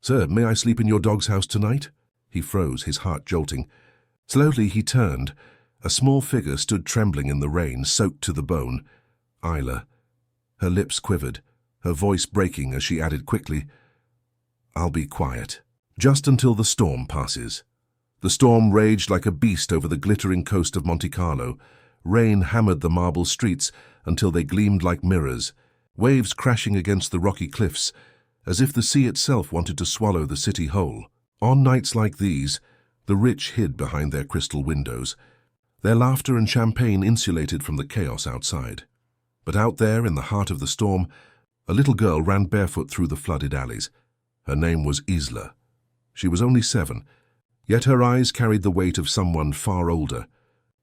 "Sir, may I sleep in your dog's house tonight?" He froze, his heart jolting. Slowly he turned. A small figure stood trembling in the rain, soaked to the bone. Isla. Her lips quivered, her voice breaking as she added quickly, "I'll be quiet. Just until the storm passes." The storm raged like a beast over the glittering coast of Monte Carlo. Rain hammered the marble streets until they gleamed like mirrors, waves crashing against the rocky cliffs, as if the sea itself wanted to swallow the city whole. On nights like these, the rich hid behind their crystal windows, their laughter and champagne insulated from the chaos outside. But out there, in the heart of the storm, a little girl ran barefoot through the flooded alleys. Her name was Isla. She was only 7, yet her eyes carried the weight of someone far older.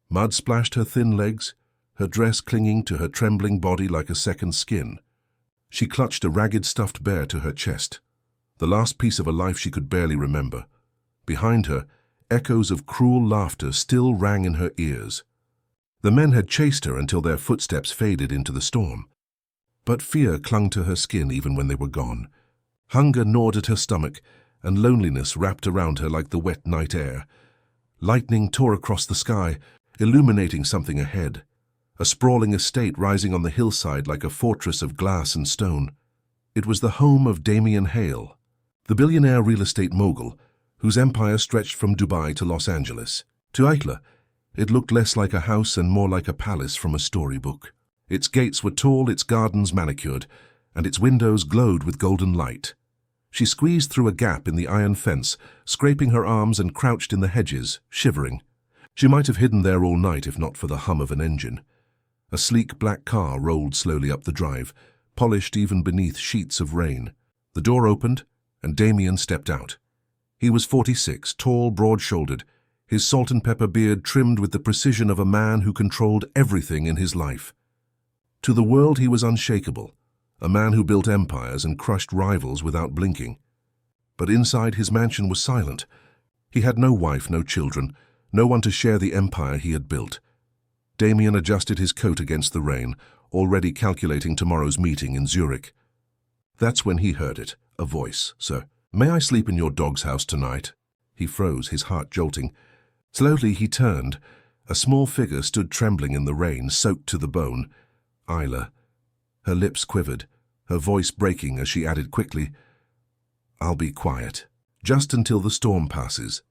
Mud splashed her thin legs, her dress clinging to her trembling body like a second skin. She clutched a ragged stuffed bear to her chest, the last piece of a life she could barely remember. Behind her, echoes of cruel laughter still rang in her ears. The men had chased her until their footsteps faded into the storm. But fear clung to her skin even when they were gone. Hunger gnawed at her stomach, and loneliness wrapped around her like the wet night air. Lightning tore across the sky, illuminating something ahead. A sprawling estate rising on the hillside like a fortress of glass and stone. It was the home of Damian Hale, the billionaire real estate mogul, whose empire stretched from Dubai to Los Angeles. To Isla, it looked less like a house and more like a palace from a storybook. Its gates were tall, its gardens manicured, and its windows glowed with golden light. She squeezed through a gap in the iron fence, scraping her arms, and crouched in the hedges, shivering. She might have hidden there all night if not for the hum of an engine. A sleek black car rolled slowly up the drive, polished even beneath sheets of rain. The door opened, and Damian stepped out. He was 46, tall, broad-shouldered, his salt and pepper beard trimmed with the precision of a man who controlled everything in his life. To the world he was unshakable, a man who built empires and crushed rivals without blinking. But inside his mansion was silent. He had no wife, no children, no one to share the empire he had built. Damian adjusted his coat against the rain, already calculating tomorrow's meeting in Zurich. That's when he heard it, a voice. "Sir, may I sleep in your dog's house tonight?" He froze, his heart jolting. Slowly he turned. A small figure stood trembling in the rain, soaked to the bone. Isla. Her lips quivered, her voice breaking as she added quickly, "I'll be quiet. Just until the storm passes."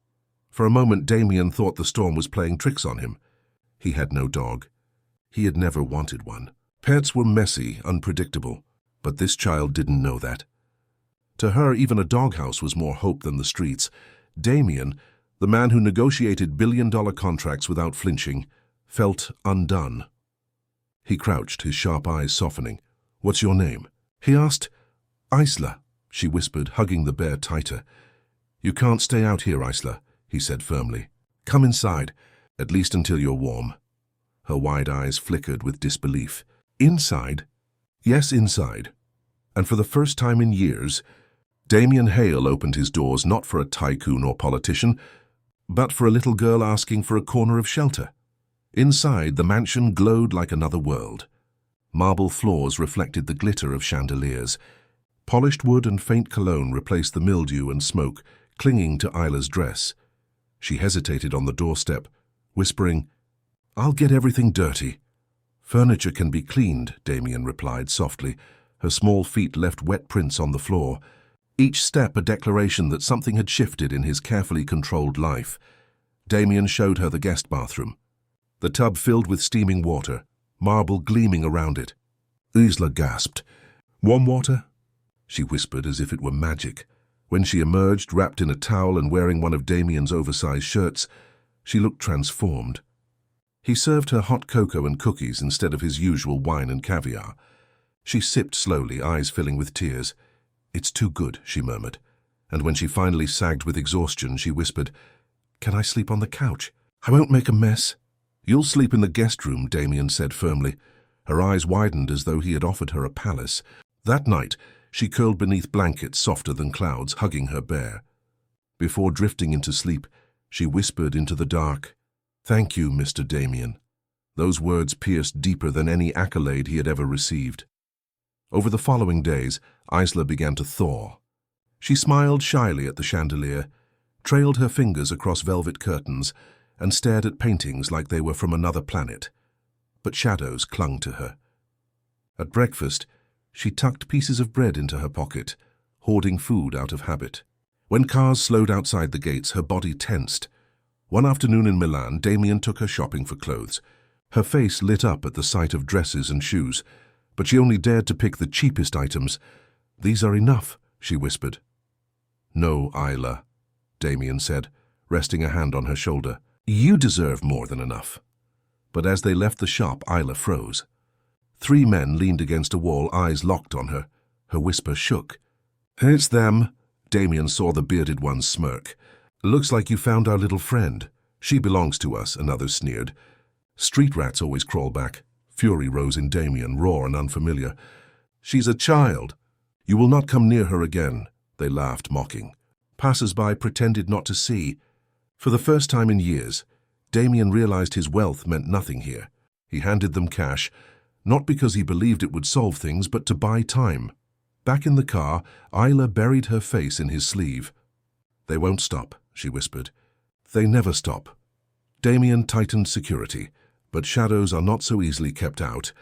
For a moment Damian thought the storm was playing tricks on him. He had no dog. He had never wanted one. Pets were messy, unpredictable, but this child didn't know that. To her, even a doghouse was more hope than the streets. Damian, the man who negotiated billion-dollar contracts without flinching, felt undone. He crouched, his sharp eyes softening. "What's your name?" He asked. "Isla," she whispered, hugging the bear tighter. "You can't stay out here, Isla," he said firmly. "Come inside, at least until you're warm." Her wide eyes flickered with disbelief. "Inside?" "Yes, inside." And for the first time in years, Damian Hale opened his doors not for a tycoon or politician, but for a little girl asking for a corner of shelter. Inside, the mansion glowed like another world. Marble floors reflected the glitter of chandeliers. Polished wood and faint cologne replaced the mildew and smoke clinging to Isla's dress. She hesitated on the doorstep, whispering, "I'll get everything dirty." "Furniture can be cleaned," Damian replied softly. Her small feet left wet prints on the floor, each step a declaration that something had shifted in his carefully controlled life. Damian showed her the guest bathroom. The tub filled with steaming water, marble gleaming around it. Isla gasped. "Warm water?" she whispered as if it were magic. When she emerged, wrapped in a towel and wearing one of Damian's oversized shirts, she looked transformed. He served her hot cocoa and cookies instead of his usual wine and caviar. She sipped slowly, eyes filling with tears. "It's too good," she murmured. And when she finally sagged with exhaustion, she whispered, "Can I sleep on the couch? I won't make a mess." "You'll sleep in the guest room," Damian said firmly. Her eyes widened as though he had offered her a palace. That night, she curled beneath blankets softer than clouds, hugging her bear. Before drifting into sleep, she whispered into the dark, "Thank you, Mr. Damian." Those words pierced deeper than any accolade he had ever received. Over the following days, Isla began to thaw. She smiled shyly at the chandelier, trailed her fingers across velvet curtains, and stared at paintings like they were from another planet. But shadows clung to her. At breakfast, she tucked pieces of bread into her pocket, hoarding food out of habit. When cars slowed outside the gates, her body tensed. One afternoon in Milan, Damian took her shopping for clothes. Her face lit up at the sight of dresses and shoes, but she only dared to pick the cheapest items. "These are enough," she whispered. "No, Isla," Damian said, resting a hand on her shoulder. "You deserve more than enough." But as they left the shop, Isla froze. 3 men leaned against a wall, eyes locked on her. Her whisper shook. "It's them." Damian saw the bearded one smirk. "Looks like you found our little friend. She belongs to us," another sneered. "Street rats always crawl back." Fury rose in Damian, raw and unfamiliar. "She's a child. You will not come near her again." They laughed, mocking. Passers-by pretended not to see. For the first time in years, Damian realized his wealth meant nothing here. He handed them cash, not because he believed it would solve things, but to buy time. Back in the car, Isla buried her face in his sleeve. "They won't stop," she whispered. "They never stop." Damian tightened security, but shadows are not so easily kept out.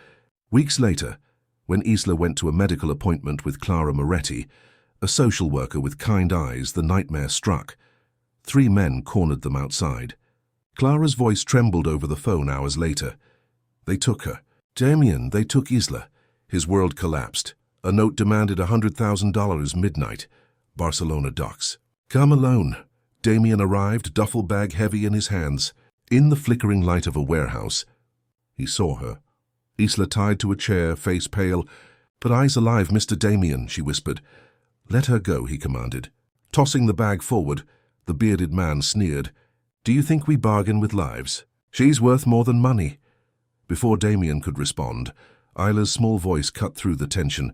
Weeks later, when Isla went to a medical appointment with Clara Moretti, a social worker with kind eyes, the nightmare struck. 3 men cornered them outside. Clara's voice trembled over the phone hours later. "They took her. Damian, they took Isla." His world collapsed. A note demanded $100,000 midnight. Barcelona docks. "Come alone." Damian arrived, duffel bag heavy in his hands. In the flickering light of a warehouse, he saw her. Isla tied to a chair, face pale. "But eyes alive, Mr. Damian," she whispered. "Let her go," he commanded. Tossing the bag forward, the bearded man sneered. "Do you think we bargain with lives? She's worth more than money." Before Damian could respond, Isla's small voice cut through the tension.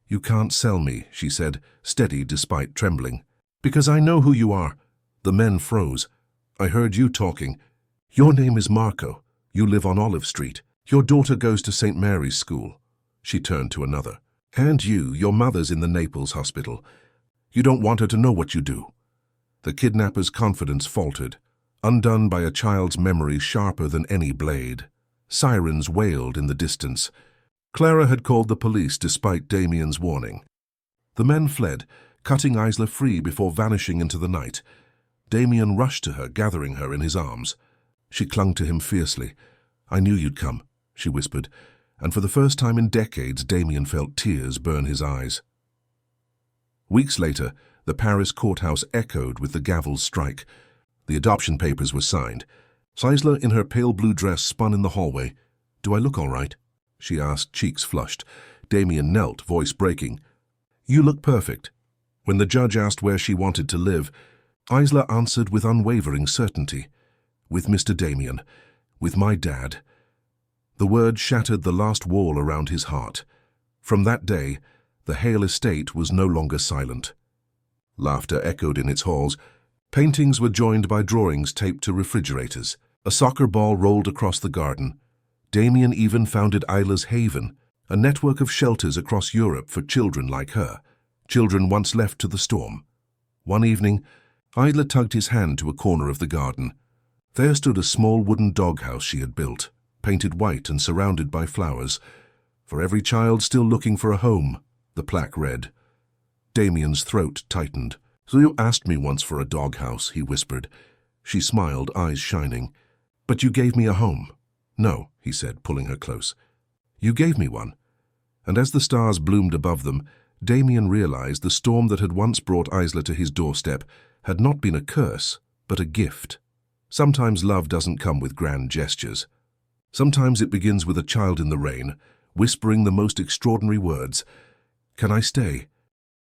"You can't sell me," she said, steady despite trembling. "Because I know who you are." The men froze. "I heard you talking. Your name is Marco. You live on Olive Street. Your daughter goes to St. Mary's School." She turned to another. "And your mother's in the Naples hospital. You don't want her to know what you do." The kidnapper's confidence faltered, undone by a child's memory sharper than any blade. Sirens wailed in the distance. Clara had called the police despite Damian's warning. The men fled, cutting Isla free before vanishing into the night. Damian rushed to her, gathering her in his arms. She clung to him fiercely. "I knew you'd come," she whispered, and for the first time in decades, Damian felt tears burn his eyes. Weeks later, the Paris courthouse echoed with the gavel's strike. The adoption papers were signed. Isla, in her pale blue dress, spun in the hallway. "Do I look all right?" she asked, cheeks flushed. Damian knelt, voice breaking. "You look perfect." When the judge asked where she wanted to live, Isla answered with unwavering certainty. "With Mr. Damian. With my dad." The word shattered the last wall around his heart. From that day, the Hale estate was no longer silent. Laughter echoed in its halls. Paintings were joined by drawings taped to refrigerators. A soccer ball rolled across the garden. Damian even founded Isla's Haven, a network of shelters across Europe for children like her, children once left to the storm. One evening, Isla tugged his hand to a corner of the garden. There stood a small wooden doghouse she had built, painted white and surrounded by flowers. "For every child still looking for a home," the plaque read. Damian's throat tightened. "So you asked me once for a doghouse," he whispered. She smiled, eyes shining. "But you gave me a home." "No," he said, pulling her close. "You gave me one." And as the stars bloomed above them, Damian realized the storm that had once brought Isla to his doorstep had not been a curse, but a gift. Sometimes love doesn't come with grand gestures. Sometimes it begins with a child in the rain, whispering the most extraordinary words. "Can I stay?"